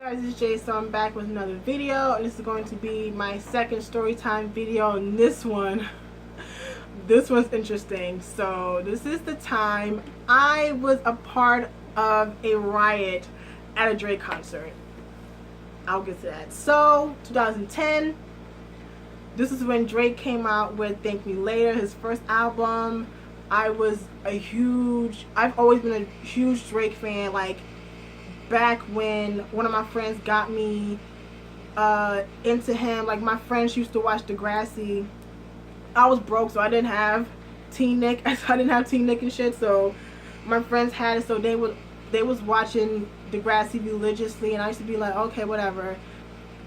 Guys, it's Jay, so I'm back with another video, and this is going to be my second story time video, and this one's interesting. So this is the time I was a part of a riot at a Drake concert. I'll get to that. So 2010, this is when Drake came out with Thank Me Later, his first album. I've always been a huge Drake fan. Like, back when one of my friends got me into him, like my friends used to watch Degrassi. I was broke, so I didn't have Teen Nick. I didn't have Teen Nick and shit, so my friends had it, so they was watching Degrassi religiously, and I used to be like, okay, whatever.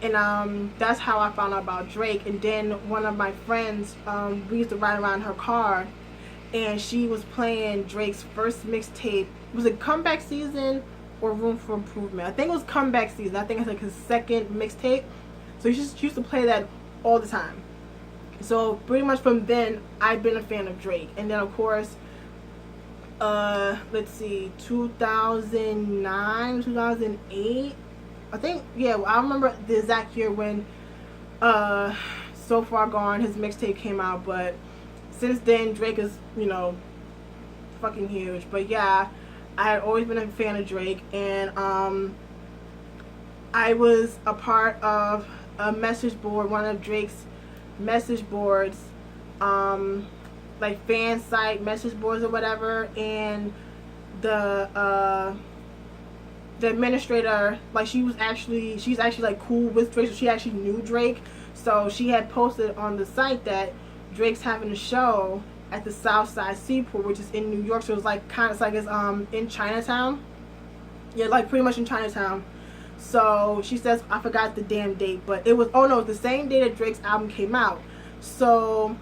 And that's how I found out about Drake. And then one of my friends, we used to ride around her car, and she was playing Drake's first mixtape. Was it Comeback Season or Room for Improvement? I think it was Comeback Season. I think it's like his second mixtape. So she used to play that all the time. So pretty much from then, I've been a fan of Drake. And then of course, let's see, 2009, 2008, I think, yeah, I remember the exact year when So Far Gone, his mixtape came out. But since then, Drake is, you know, fucking huge. But yeah, I had always been a fan of Drake, and I was a part of a message board, one of Drake's message boards, like fan site message boards or whatever, and the administrator, like, she's actually like cool with Drake, so she actually knew Drake, so she had posted on the site that Drake's having a show at the Southside Seaport, which is in New York. So it's like it's in Chinatown. Yeah, like pretty much in Chinatown. So she says, I forgot the damn date, but it was, oh no, the same day that Drake's album came out. So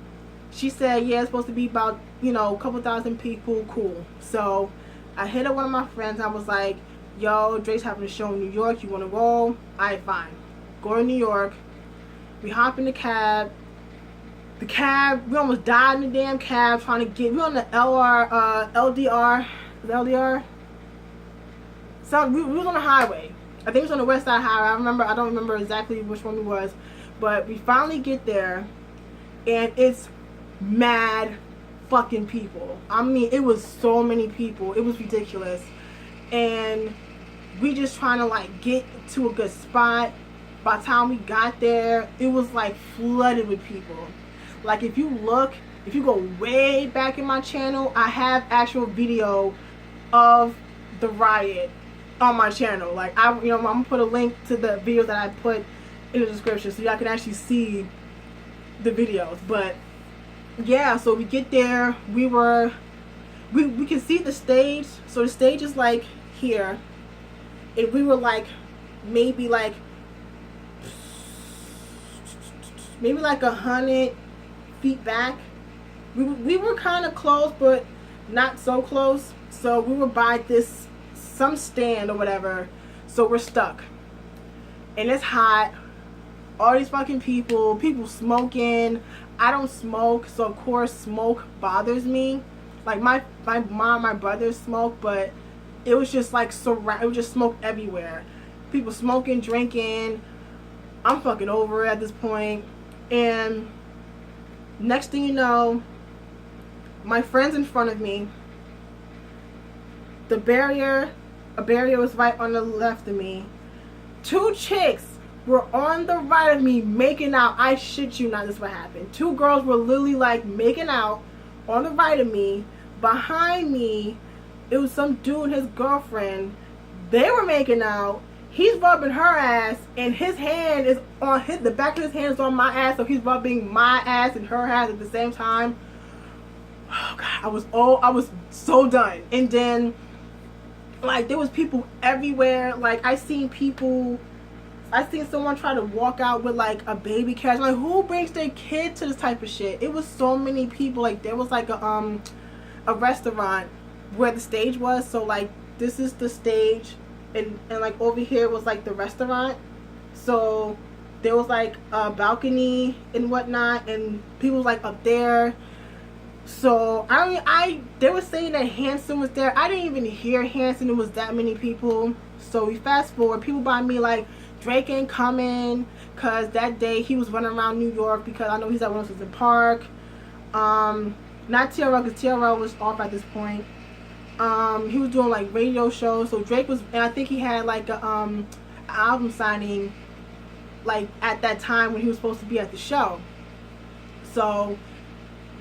she said, yeah, it's supposed to be about, you know, a couple thousand people, cool. So I hit up one of my friends. I was like, yo, Drake's having a show in New York, you want to go? Alright, fine. Go to New York. We hop in the cab. The cab, we almost died in the damn cab trying to get, we on the LDR, the LDR? So we was on the highway. I think it was on the West Side Highway. I don't remember exactly which one it was. But we finally get there, and it's mad fucking people. I mean, it was so many people. It was ridiculous. And we just trying to like get to a good spot. By the time we got there, it was like flooded with people. Like, if you go way back in my channel, I have actual video of the riot on my channel. Like, I'm gonna put a link to the videos that I put in the description so y'all can actually see the videos. But yeah, so we get there, we can see the stage. So the stage is like here, and we were like maybe like 100 feet back. We were kind of close, but not so close. So we were by some stand or whatever. So we're stuck, and it's hot. All these fucking people smoking. I don't smoke, so of course smoke bothers me. Like my mom, my brother smoke, but it was just like it was just smoke everywhere. People smoking, drinking. I'm fucking over it at this point. And next thing you know, my friend's in front of me. A barrier was right on the left of me. Two chicks were on the right of me making out. I shit you not, this is what happened. Two girls were literally like making out on the right of me. Behind me, it was some dude and his girlfriend. They were making out. He's rubbing her ass, and his hand is on the back of his hand is on my ass, so he's rubbing my ass and her ass at the same time. Oh God, I was so done. And then, like, there was people everywhere. Like, I seen someone try to walk out with like a baby carriage. Like, who brings their kid to this type of shit? It was so many people. Like, there was like a restaurant where the stage was. So like, this is the stage. And like over here was like the restaurant. So there was like a balcony and whatnot, and people was like up there. So they were saying that Hanson was there. I didn't even hear Hanson. It was that many people. So we fast forward. People by me like, Drake ain't coming, because that day he was running around New York, because I know he's at Wilson Park. Not TRL, because TRL was off at this point. He was doing like radio shows. So Drake was, and I think he had like a album signing like at that time when he was supposed to be at the show. So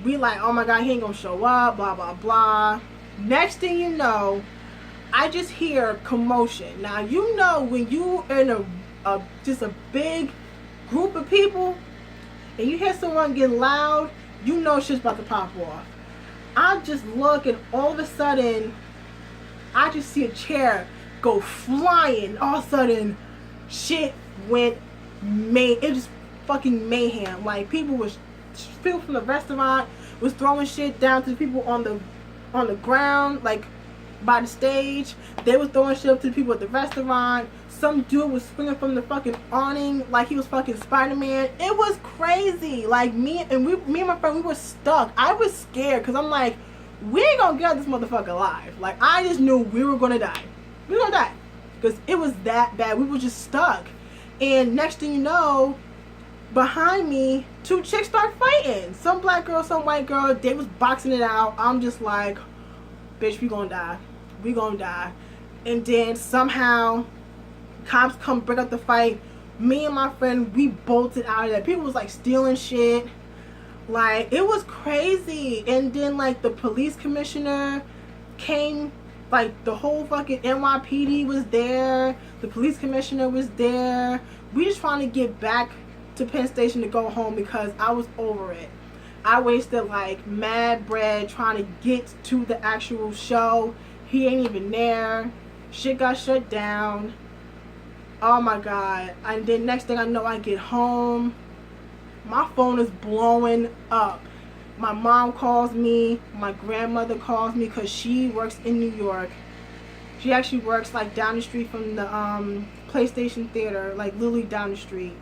we like, oh my god, he ain't gonna show up, blah blah blah. Next thing you know, I just hear commotion. Now you know when you in a just a big group of people and you hear someone get loud, you know shit's about to pop off. I just look, and all of a sudden I just see a chair go flying. All of a sudden shit went it was fucking mayhem. Like people from the restaurant was throwing shit down to the people on the ground, like by the stage. They was throwing shit up to the people at the restaurant. Some dude was swinging from the fucking awning like he was fucking Spider-Man. It was crazy. Like me and my friend, we were stuck. I was scared because I'm like, we ain't gonna get out this motherfucker alive. Like I just knew we were gonna die. We were gonna die because it was that bad. We were just stuck. And next thing you know, behind me, two chicks start fighting. Some black girl, some white girl. They was boxing it out. I'm just like, bitch, we gonna die. We gonna die. And then somehow cops come break up the fight. Me and my friend, we bolted out of there. People was like stealing shit. Like it was crazy. And then like the police commissioner came, like the whole fucking NYPD was there. The police commissioner was there. We just trying to get back to Penn Station to go home because I was over it. I wasted like mad bread trying to get to the actual show. He ain't even there. Shit got shut down. Oh my god. And then next thing I know, I get home. My phone is blowing up. My mom calls me. My grandmother calls me because she works in New York. She actually works like down the street from the PlayStation Theater, like literally down the street.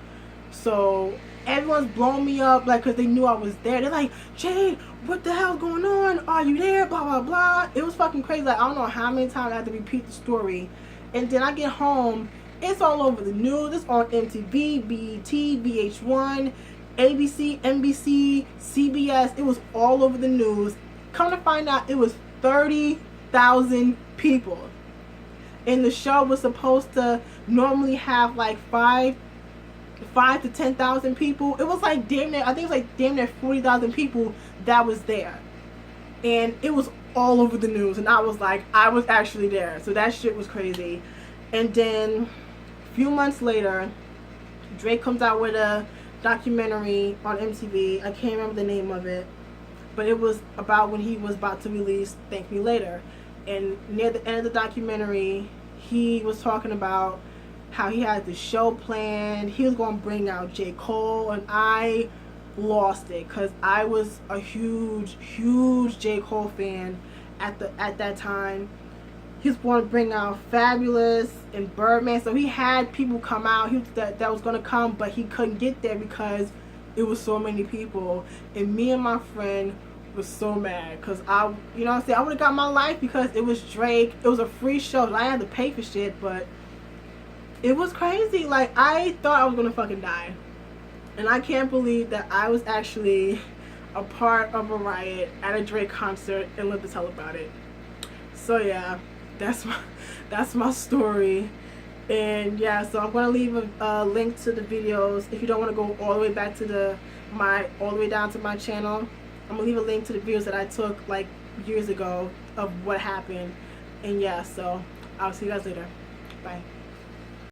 So everyone's blowing me up, like, because they knew I was there. They're like, Jade, what the hell's going on? Are you there? Blah, blah, blah. It was fucking crazy. Like, I don't know how many times I had to repeat the story. And then I get home. It's all over the news. It's on MTV, BET, VH1, ABC, NBC, CBS. It was all over the news. Come to find out, it was 30,000 people. And the show was supposed to normally have like 5 to 10,000 people. It was like damn near, I think it was like damn near 40,000 people that was there. And it was all over the news. And I was like, I was actually there. So that shit was crazy. And then a few months later, Drake comes out with a documentary on MTV. I can't remember the name of it. But it was about when he was about to release Thank Me Later. And near the end of the documentary, he was talking about how he had the show planned. He was going to bring out J. Cole, and I lost it because I was a huge J. Cole fan at that time. He was going to bring out Fabulous and Birdman, so he had people come out that was going to come, but he couldn't get there because it was so many people. And me and my friend was so mad because you know what I'm saying, I would have got my life because it was Drake. It was a free show. I had to pay for shit, but it was crazy. Like, I thought I was gonna fucking die. And I can't believe that I was actually a part of a Riot at a Drake concert and lived to tell about it. So yeah, that's my story. And yeah, so I'm gonna leave a link to the videos if you don't want to go all the way back to all the way down to my channel. I'm gonna leave a link to the videos that I took like years ago of what happened. And yeah, so I'll see you guys later. Bye.